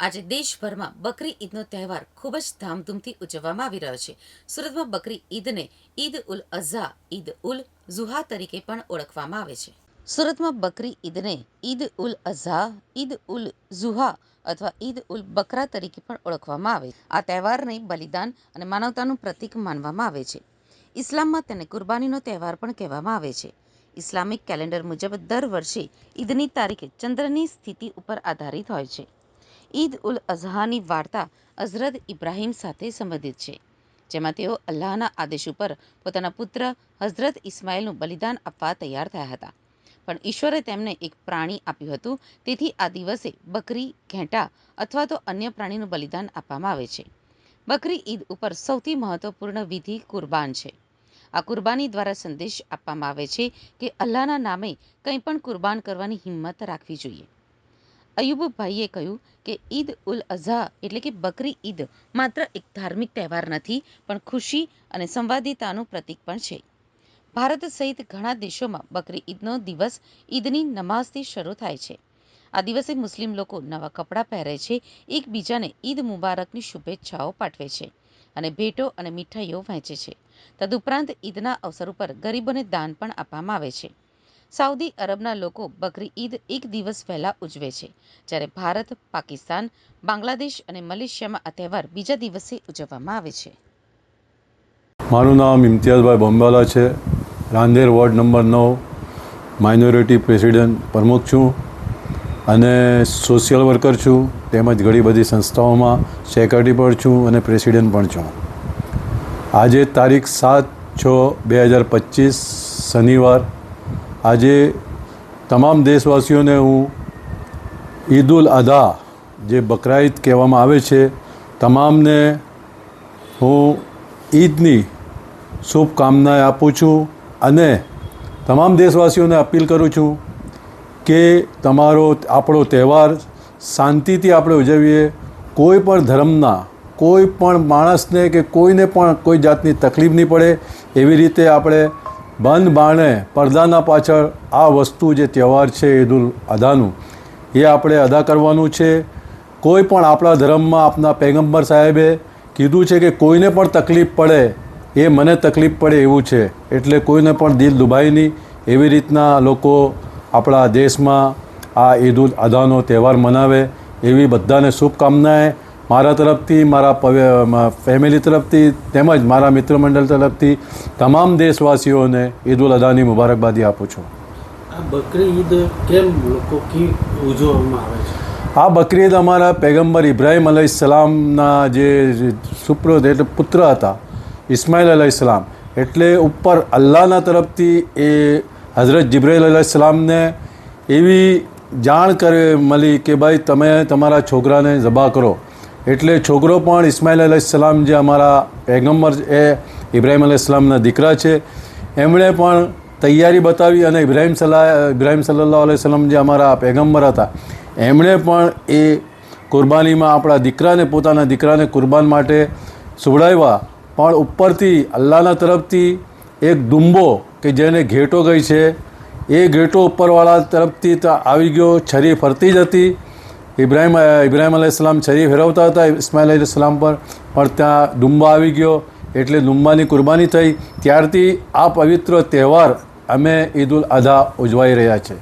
આજે દેશભરમાં બકરી ઈદનો તહેવાર ખૂબ જ ધામધૂમથી ઉજવવામાં આવી રહ્યો છે. સુરતમાં બકરી ઈદને ઈદ ઉલ અઝા, ઈદ ઉલ ઝુહા તરીકે પણ ઓળખવામાં આવે છે. સુરતમાં બકરી ઈદને ઈદ ઉલ અઝા, ઈદ ઉલ ઝુહા અથવા ઈદ ઉલ બકરા તરીકે પણ ઓળખવામાં આવે છે. આ તહેવારને બલિદાન અને માનવતાનું પ્રતીક માનવામાં આવે છે. ઇસ્લામમાં તેને કુરબાનીનો તહેવાર પણ કહેવામાં આવે છે. ઇસ્લામિક કેલેન્ડર મુજબ દર વર્ષે ઈદની તારીખ ચંદ્રની સ્થિતિ ઉપર આધારિત હોય છે. ઈદ ઉલ અઝહાની વાર્તા હઝરત ઇબ્રાહીમ સાથે સંબંધિત છે, જેમાં તેઓ અલ્લાહના આદેશ ઉપર પોતાના પુત્ર હઝરત ઇસ્માઇલનું બલિદાન આપવા તૈયાર થયા હતા. પણ ઈશ્વરે તેમને એક પ્રાણી આપ્યું હતું, તેથી આ દિવસે બકરી, ઘેટાં અથવા તો અન્ય પ્રાણીનું બલિદાન આપવામાં આવે છે. બકરી ઈદ ઉપર સૌથી મહત્વપૂર્ણ વિધિ કુરબાન છે. આ કુરબાની દ્વારા સંદેશ આપવામાં આવે છે કે અલ્લાહના નામે કંઈ પણ કુરબાન કરવાની હિંમત રાખવી જોઈએ. અયુબભાઈએ કહ્યું કે ઈદ ઉલ અઝા એટલે કે બકરી ઈદ માત્ર એક ધાર્મિક તહેવાર નથી, પણ ખુશી અને સંવાદિતાનું પ્રતીક પણ છે. ભારત સહિત ઘણા દેશોમાં બકરી ઈદનો દિવસ ઈદની નમાઝથી શરૂ થાય છે. આ દિવસે મુસ્લિમ લોકો નવા કપડાં પહેરે છે, એકબીજાને ઈદ મુબારકની શુભેચ્છાઓ પાઠવે છે અને ભેટો અને મીઠાઈઓ વહેંચે છે. તદુપરાંત ઈદના અવસર ઉપર ગરીબોને દાન પણ આપવામાં આવે છે. સાઉદી અરબના લોકો બકરી ઈદ એક દિવસ પહેલા ઉજવે છે, જ્યારે ભારત, પાકિસ્તાન, બાંગ્લાદેશ અને મલેશિયામાં આ તહેવાર બીજા દિવસે ઉજવવામાં આવે છે. મારું નામ ઇમ્તિયાઝભાઈ બોમ્બાલા છે. Rander ward number 9 minority president પ્રમુખ છું અને સોશિયલ વર્કર છું, તેમજ ઘણી બધી સંસ્થાઓમાં સેક્રેટરી પણ છું અને પ્રેસિડેન્ટ પણ છું. આજે તારીખ 7/6/2025 શનિવાર. આજે તમામ દેશવાસીઓને હું ઈદ ઉલ અઝા, જે બકરા ઈદ કહેવામાં આવે છે, તમામને હું ઈદની શુભકામનાએ આપું છું અને તમામ દેશવાસીઓને અપીલ કરું છું કે આપણો તહેવાર શાંતિથી આપણે ઉજવીએ. કોઈ પણ ધર્મના કોઈ પણ માણસને કે કોઈને પણ કોઈ જાતની તકલીફ નહીં પડે એવી રીતે આપણે બંધ બારણે પડદાના પાછળ આ વસ્તુ, જે તહેવાર છે ઈદ ઉલ અઝાનું, એ આપણે અદા કરવાનું છે. કોઈ પણ આપણા ધર્મમાં આપણા પૈગંબર સાહેબે કીધું છે કે કોઈને પણ તકલીફ પડે એ મને તકલીફ પડે એવું છે, એટલે કોઈને પણ દિલ દુભાય નહીં. એવી રીતના લોકો આપણા દેશમાં આ ઈદ ઉલ અઝાનો તહેવાર મનાવે એવી બધાને શુભકામનાએ મારા તરફથી, મારા ફેમિલી તરફથી તેમજ મારા મિત્રમંડળ તરફથી તમામ દેશવાસીઓને ઈદ ઉલ અઝાની મુબારકબાદી આપું છું. આ બકરી ઈદ કેમ લોકો ઉજવવામાં આવે છે? આ બકરી ઈદ અમારા પૈગંબર ઇબ્રાહીમ અલૈહિસ્સલામના જે એટલે પુત્ર હતા, ઇસ્માઇલ અલૈહિસ્સલામ, એટલે ઉપર અલ્લાહના તરફથી એ હઝરત જિબ્રાઈલ અલૈહિસ્સલામને એવી જાણ મળી કે ભાઈ તમે તમારા છોકરાને ઝબા કરો. એટલે છોકરો પણ ઇસ્માઇલ અલૈહિસ્સલામ, જે અમારા પૈગંબર એ ઇબ્રાહીમ અલૈહિસ્સલામના દીકરા છે, એમણે પણ તૈયારી બતાવી અને ઇબ્રાહીમ સલ્લલ્લાહુ અલૈહિ વસલ્લમ, જે અમારા પૈગંબર હતા, એમણે પણ એ કુરબાનીમાં આપણા દીકરાને, પોતાના દીકરાને કુરબાન માટે સુવડાવ્યા. પણ ઉપરથી અલ્લાહના તરફથી એક દુંબો કે જેને ઘેટો ગઈ છે, એ ઘેટો ઉપરવાળા તરફથી આવી ગયો. છરી ફરતી જ હતી. ઇબ્રાહીમ અલૈહિસ્સલામ છરી ફેરવતા હતા ઇસ્માઇલ અલૈહિસ્સલામ પર, પણ ત્યાં દુંબો આવી ગયો, એટલે દુંબાની કુરબાની થઈ. ત્યારથી આ પવિત્ર તહેવાર અમે ઈદ ઉલ અઝા ઉજવાઈ રહ્યા છે.